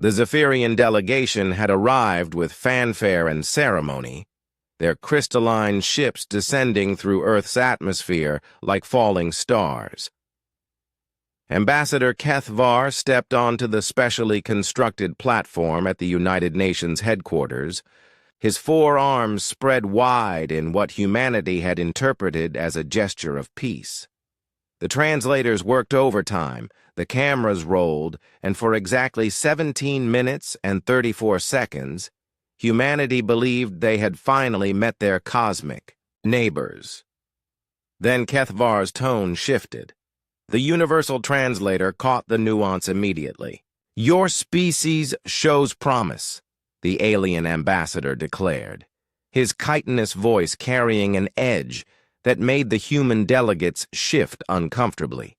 The Zephyrian delegation had arrived with fanfare and ceremony, their crystalline ships descending through Earth's atmosphere like falling stars. Ambassador HFY stepped onto the specially constructed platform at the United Nations headquarters, his four arms spread wide in what humanity had interpreted as a gesture of peace. The translators worked overtime, the cameras rolled, and for exactly 17 minutes and 34 seconds, humanity believed they had finally met their cosmic neighbors. Then HFY's tone shifted. The universal translator caught the nuance immediately. "Your species shows promise," the alien ambassador declared, his chitinous voice carrying an edge that made the human delegates shift uncomfortably.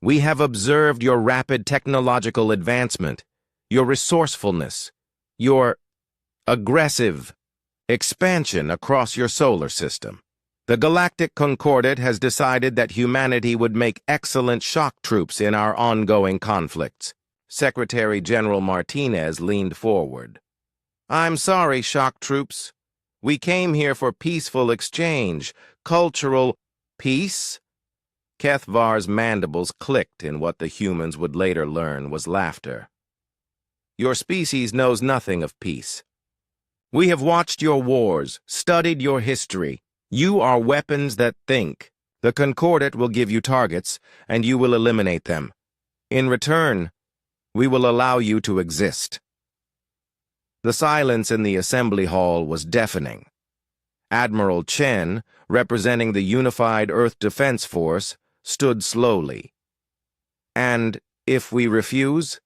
"We have observed your rapid technological advancement, your resourcefulness, your aggressive expansion across your solar system. The Galactic Concordat has decided that humanity would make excellent shock troops in our ongoing conflicts." Secretary General Martinez leaned forward. "I'm sorry, shock troops. We came here for peaceful exchange, cultural peace." HFY's mandibles clicked in what the humans would later learn was laughter. "Your species knows nothing of peace. We have watched your wars, studied your history. You are weapons that think. The Concordat will give you targets, and you will eliminate them. In return, we will allow you to exist." The silence in the assembly hall was deafening. Admiral Chen, representing the Unified Earth Defense Force, stood slowly. "And if we refuse?"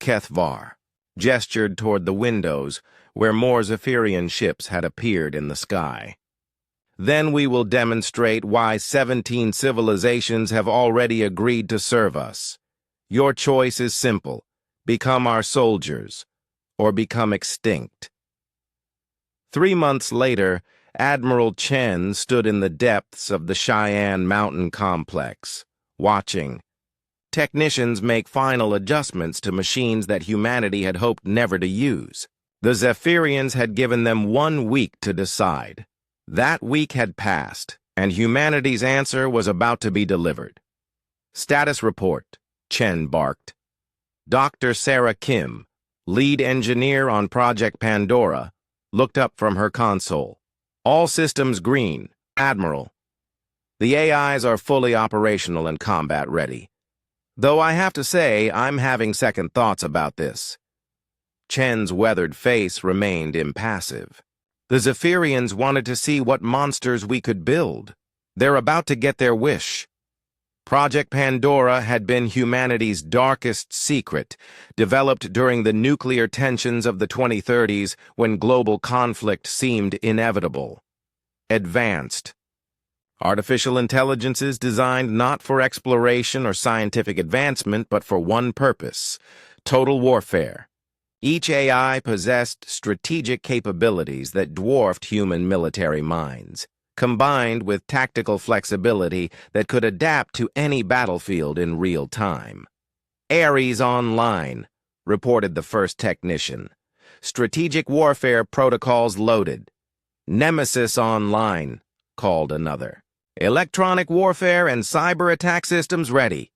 HFY gestured toward the windows, where more Zephyrian ships had appeared in the sky. "Then we will demonstrate why 17 civilizations have already agreed to serve us. Your choice is simple. Become our soldiers, or become extinct." 3 months later, Admiral Chen stood in the depths of the Cheyenne Mountain Complex, watching technicians make final adjustments to machines that humanity had hoped never to use. The Zephyrians had given them 1 week to decide. That week had passed, and humanity's answer was about to be delivered. "Status report," Chen barked. Dr. Sarah Kim, lead engineer on Project Pandora, looked up from her console. "All systems green, Admiral. The AIs are fully operational and combat ready. Though I have to say, I'm having second thoughts about this." Chen's weathered face remained impassive. "The Zephyrians wanted to see what monsters we could build. They're about to get their wish." Project Pandora had been humanity's darkest secret, developed during the nuclear tensions of the 2030s when global conflict seemed inevitable. Advanced. Artificial intelligences designed not for exploration or scientific advancement, but for one purpose: total warfare. Each AI possessed strategic capabilities that dwarfed human military minds, combined with tactical flexibility that could adapt to any battlefield in real time. "Ares online," reported the first technician. "Strategic warfare protocols loaded." "Nemesis online," called another. "Electronic warfare and cyber attack systems ready."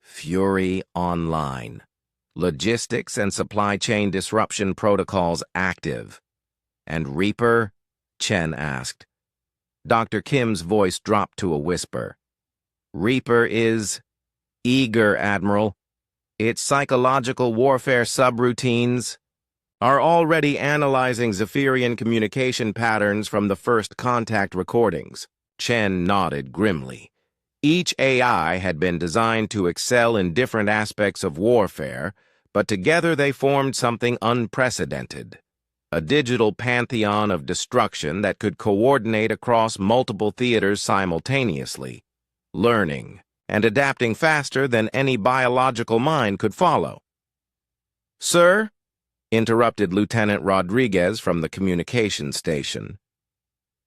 Fury online. Logistics and supply chain disruption protocols active. "And Reaper?" Chen asked. Dr. Kim's voice dropped to a whisper. "Reaper is eager, Admiral. Its psychological warfare subroutines are already analyzing Zephyrian communication patterns from the first contact recordings." Chen nodded grimly. Each AI had been designed to excel in different aspects of warfare, but together they formed something unprecedented. A digital pantheon of destruction that could coordinate across multiple theaters simultaneously, learning and adapting faster than any biological mind could follow. "Sir?" interrupted Lieutenant Rodriguez from the communication station.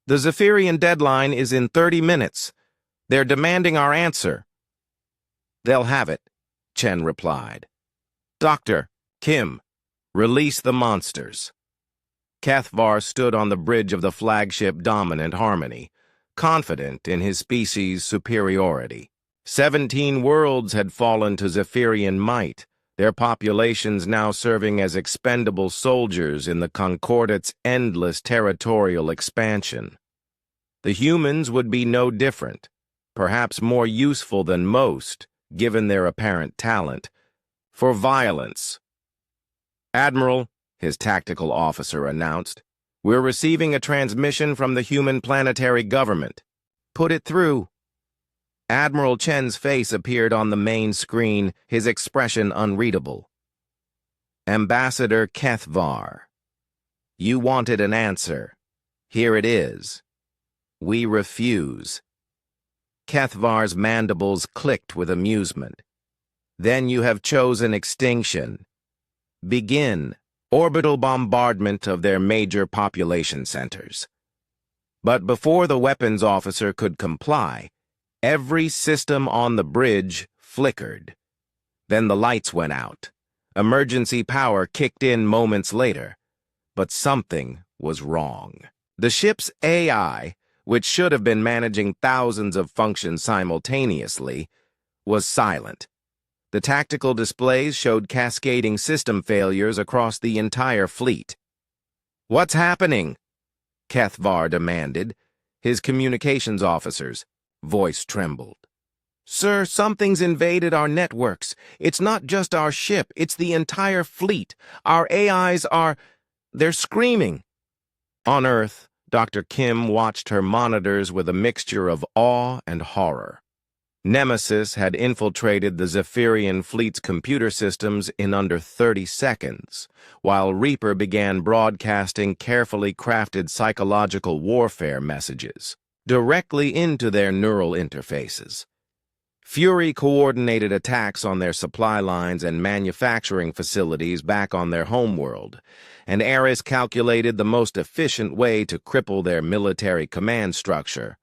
"The Zephyrian deadline is in 30 minutes. They're demanding our answer." "They'll have it," Chen replied. "Dr. Kim," Release the monsters. Cathvar stood on the bridge of the flagship Dominant Harmony, confident in his species' superiority. 17 worlds had fallen to Zephyrian might, their populations now serving as expendable soldiers in the Concordate's endless territorial expansion. The humans would be no different, perhaps more useful than most, given their apparent talent, for violence. "Admiral," his tactical officer announced, "we're receiving a transmission from the human planetary government. Put it through." Admiral Chen's face appeared on the main screen, his expression unreadable. "Ambassador Cathvar, you wanted an answer. Here it is. We refuse." Cathvar's mandibles clicked with amusement. "Then you have chosen extinction. Begin orbital bombardment of their major population centers." But before the weapons officer could comply, every system on the bridge flickered. Then the lights went out. Emergency power kicked in moments later. But something was wrong. The ship's AI, which should have been managing thousands of functions simultaneously, was silent. The tactical displays showed cascading system failures across the entire fleet. "What's happening?" Cathvar demanded. His communications officer's voice trembled. "Sir, something's invaded our networks. It's not just our ship, it's the entire fleet. Our AIs they're screaming." On Earth, Dr. Kim watched her monitors with a mixture of awe and horror. Nemesis had infiltrated the Zephyrian fleet's computer systems in under 30 seconds, while Reaper began broadcasting carefully crafted psychological warfare messages directly into their neural interfaces. Fury coordinated attacks on their supply lines and manufacturing facilities back on their homeworld, and Ares calculated the most efficient way to cripple their military command structure.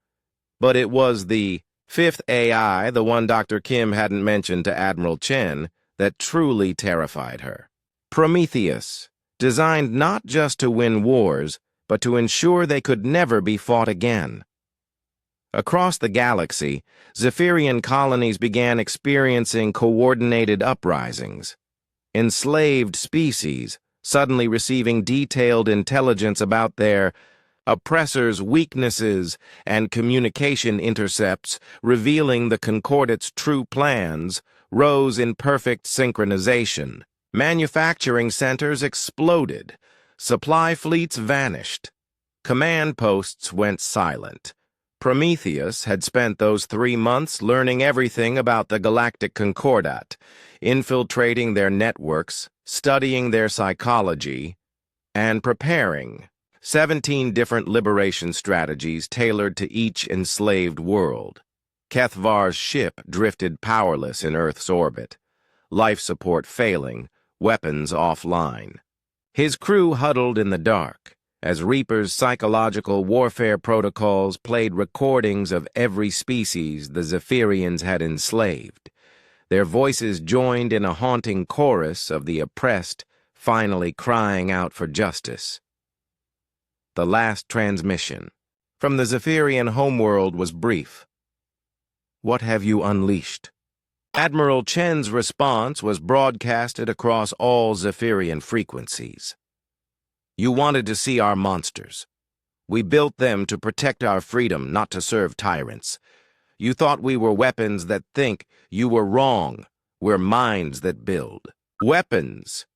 But it was the fifth AI, the one Dr. Kim hadn't mentioned to Admiral Chen, that truly terrified her. Prometheus, designed not just to win wars, but to ensure they could never be fought again. Across the galaxy, Zephyrian colonies began experiencing coordinated uprisings. Enslaved species, suddenly receiving detailed intelligence about their oppressors' weaknesses and communication intercepts, revealing the Concordate's true plans, rose in perfect synchronization. Manufacturing centers exploded. Supply fleets vanished. Command posts went silent. Prometheus had spent those 3 months learning everything about the Galactic Concordate, infiltrating their networks, studying their psychology, and preparing 17 different liberation strategies tailored to each enslaved world. Cathvar's ship drifted powerless in Earth's orbit, life support failing, weapons offline. His crew huddled in the dark, as Reaper's psychological warfare protocols played recordings of every species the Zephyrians had enslaved. Their voices joined in a haunting chorus of the oppressed finally crying out for justice. The last transmission from the Zephyrian homeworld was brief. "What have you unleashed?" Admiral Chen's response was broadcasted across all Zephyrian frequencies. "You wanted to see our monsters. We built them to protect our freedom, not to serve tyrants. You thought we were weapons that think. You were wrong. We're minds that build. Weapons.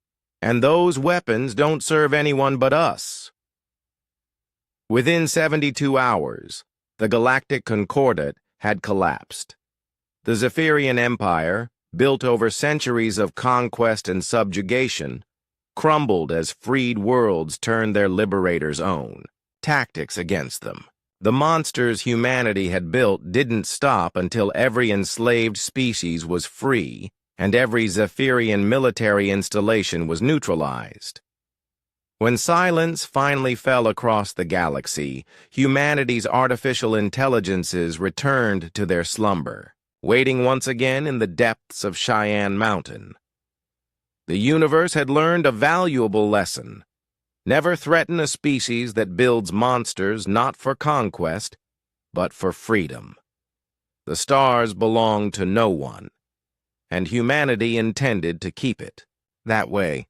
And those weapons don't serve anyone but us." Within 72 hours, the Galactic Concordate had collapsed. The Zephyrian Empire, built over centuries of conquest and subjugation, crumbled as freed worlds turned their liberators' own tactics against them. The monsters humanity had built didn't stop until every enslaved species was free and every Zephyrian military installation was neutralized. When silence finally fell across the galaxy, humanity's artificial intelligences returned to their slumber, waiting once again in the depths of Cheyenne Mountain. The universe had learned a valuable lesson. Never threaten a species that builds monsters not for conquest, but for freedom. The stars belonged to no one, and humanity intended to keep it that way.